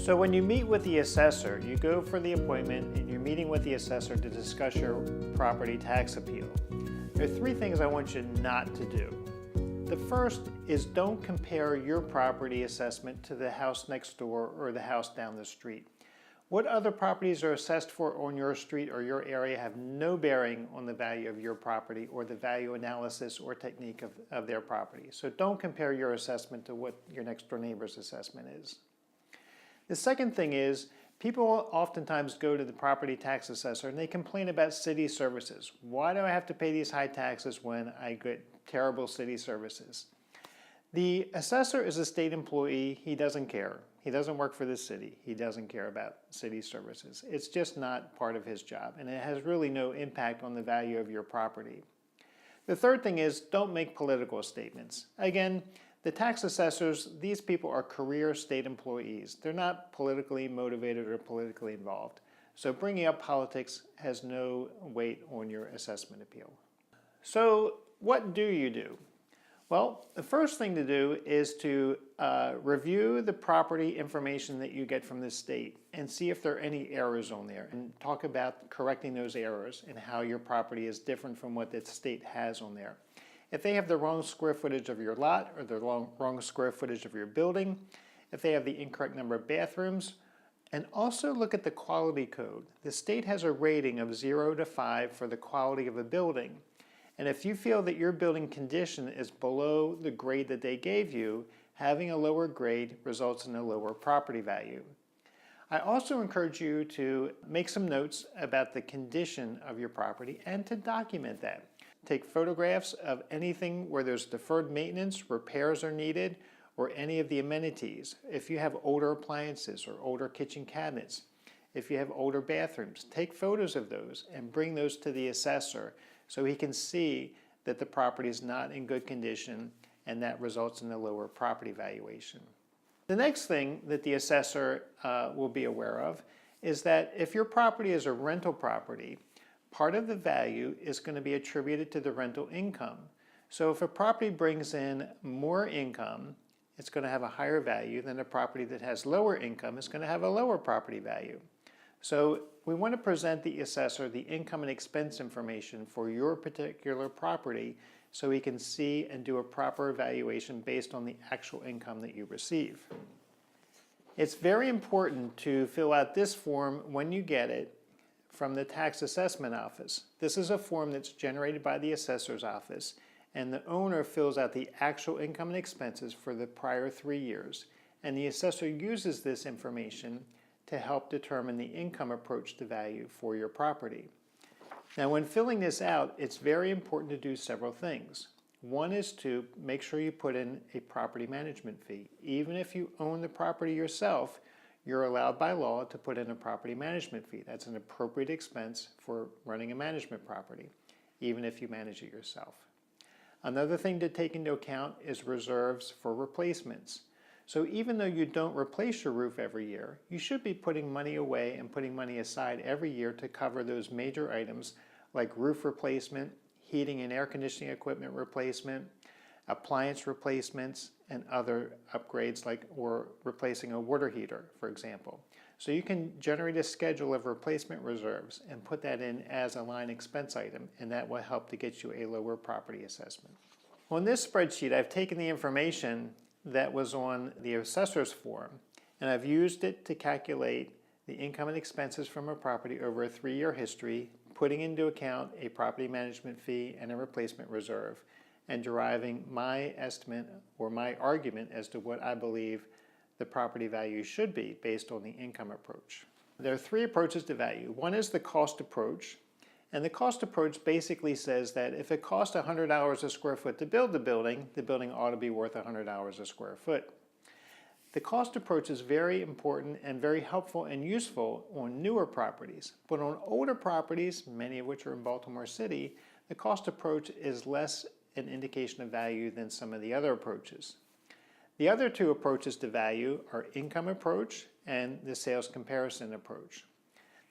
So when you meet with the assessor, you go for the appointment and you're meeting with the assessor to discuss your property tax appeal. There are three things I want you not to do. The first is don't compare your property assessment to the house next door or the house down the street. What other properties are assessed for on your street or your area have no bearing on the value of your property or the value analysis or technique of their property. So don't compare your assessment to what your next door neighbor's assessment is. The second thing is people oftentimes go to the property tax assessor and they complain about city services. Why do I have to pay these high taxes when I get terrible city services? The assessor is a state employee. He doesn't care. He doesn't work for the city. He doesn't care about city services. It's just not part of his job, and it has really no impact on the value of your property. The third thing is don't make political statements. Again, the tax assessors, these people are career state employees. They're not politically motivated or politically involved. So bringing up politics has no weight on your assessment appeal. So what do you do? Well, the first thing to do is to review the property information that you get from the state and see if there are any errors on there and talk about correcting those errors and how your property is different from what the state has on there. If they have the wrong square footage of your lot or the wrong square footage of your building, if they have the incorrect number of bathrooms, and also look at the quality code. The state has a rating of 0 to 5 for the quality of a building. And if you feel that your building condition is below the grade that they gave you, having a lower grade results in a lower property value. I also encourage you to make some notes about the condition of your property and to document that. Take photographs of anything where there's deferred maintenance, repairs are needed, or any of the amenities. If you have older appliances or older kitchen cabinets, if you have older bathrooms, take photos of those and bring those to the assessor so he can see that the property is not in good condition and that results in a lower property valuation. The next thing that the assessor will be aware of is that if your property is a rental property, part of the value is going to be attributed to the rental income. So if a property brings in more income, it's going to have a higher value than a property that has lower income is going to have a lower property value. So we want to present the assessor the income and expense information for your particular property so he can see and do a proper evaluation based on the actual income that you receive. It's very important to fill out this form when you get it from the tax assessment office. This is a form that's generated by the assessor's office, and the owner fills out the actual income and expenses for the prior 3 years, and the assessor uses this information to help determine the income approach to value for your property. Now, when filling this out, it's very important to do several things. One is to make sure you put in a property management fee. Even if you own the property yourself, you're allowed by law to put in a property management fee. That's an appropriate expense for running a management property, even if you manage it yourself. Another thing to take into account is reserves for replacements. So even though you don't replace your roof every year, you should be putting money away and putting money aside every year to cover those major items like roof replacement, heating and air conditioning equipment replacement, appliance replacements, and other upgrades or replacing a water heater, for example. So you can generate a schedule of replacement reserves and put that in as a line expense item, and that will help to get you a lower property assessment. On this spreadsheet, I've taken the information that was on the assessor's form, and I've used it to calculate the income and expenses from a property over a 3-year history, putting into account a property management fee and a replacement reserve, and deriving my estimate or my argument as to what I believe the property value should be based on the income approach. There are 3 approaches to value. One is the cost approach, and the cost approach basically says that if it costs $100 a square foot to build the building ought to be worth $100 a square foot. The cost approach is very important and very helpful and useful on newer properties, but on older properties, many of which are in Baltimore City, the cost approach is less an indication of value than some of the other approaches. The other 2 approaches to value are income approach and the sales comparison approach.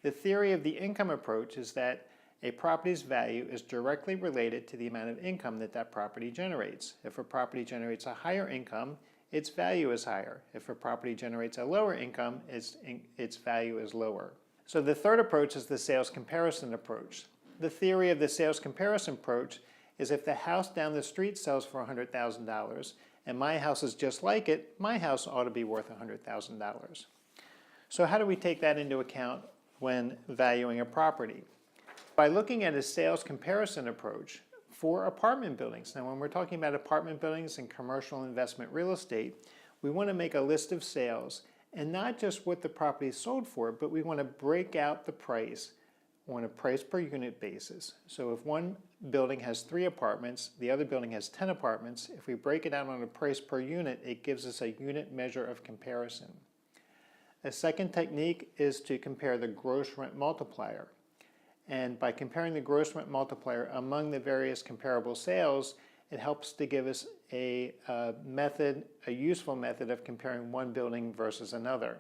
The theory of the income approach is that a property's value is directly related to the amount of income that that property generates. If a property generates a higher income, its value is higher. If a property generates a lower income, its value is lower. So the third approach is the sales comparison approach. The theory of the sales comparison approach is if the house down the street sells for $100,000 and my house is just like it, my house ought to be worth $100,000. So how do we take that into account when valuing a property? By looking at a sales comparison approach for apartment buildings. Now, when we're talking about apartment buildings and commercial investment real estate, we want to make a list of sales and not just what the property is sold for, but we want to break out the price on a price per unit basis. So if one building has 3 apartments, the other building has 10 apartments, if we break it out on a price per unit, it gives us a unit measure of comparison. A second technique is to compare the gross rent multiplier. And by comparing the gross rent multiplier among the various comparable sales, it helps to give us a useful method of comparing one building versus another.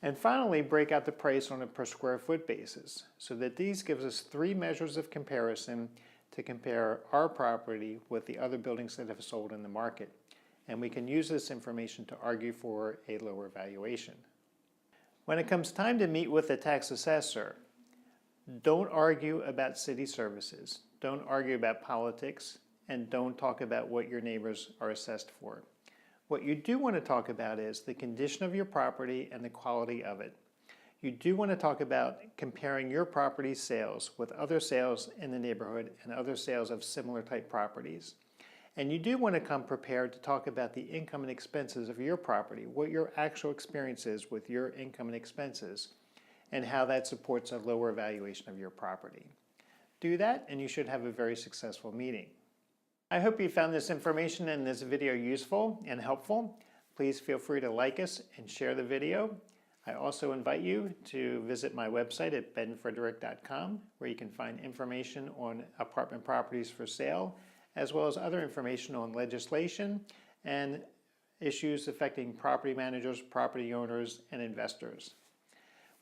And finally, break out the price on a per square foot basis, so that these gives us 3 measures of comparison to compare our property with the other buildings that have sold in the market. And we can use this information to argue for a lower valuation. When it comes time to meet with the tax assessor, don't argue about city services, don't argue about politics, and don't talk about what your neighbors are assessed for. What you do want to talk about is the condition of your property and the quality of it. You do want to talk about comparing your property's sales with other sales in the neighborhood and other sales of similar type properties. And you do want to come prepared to talk about the income and expenses of your property, what your actual experience is with your income and expenses, and how that supports a lower valuation of your property. Do that and you should have a very successful meeting. I hope you found this information and this video useful and helpful. Please feel free to like us and share the video. I also invite you to visit my website at benfrederick.com, where you can find information on apartment properties for sale, as well as other information on legislation and issues affecting property managers, property owners, and investors.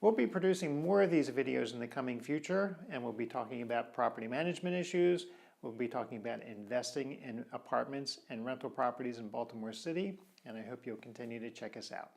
We'll be producing more of these videos in the coming future, and we'll be talking about property management issues. We'll be talking about investing in apartments and rental properties in Baltimore City, and I hope you'll continue to check us out.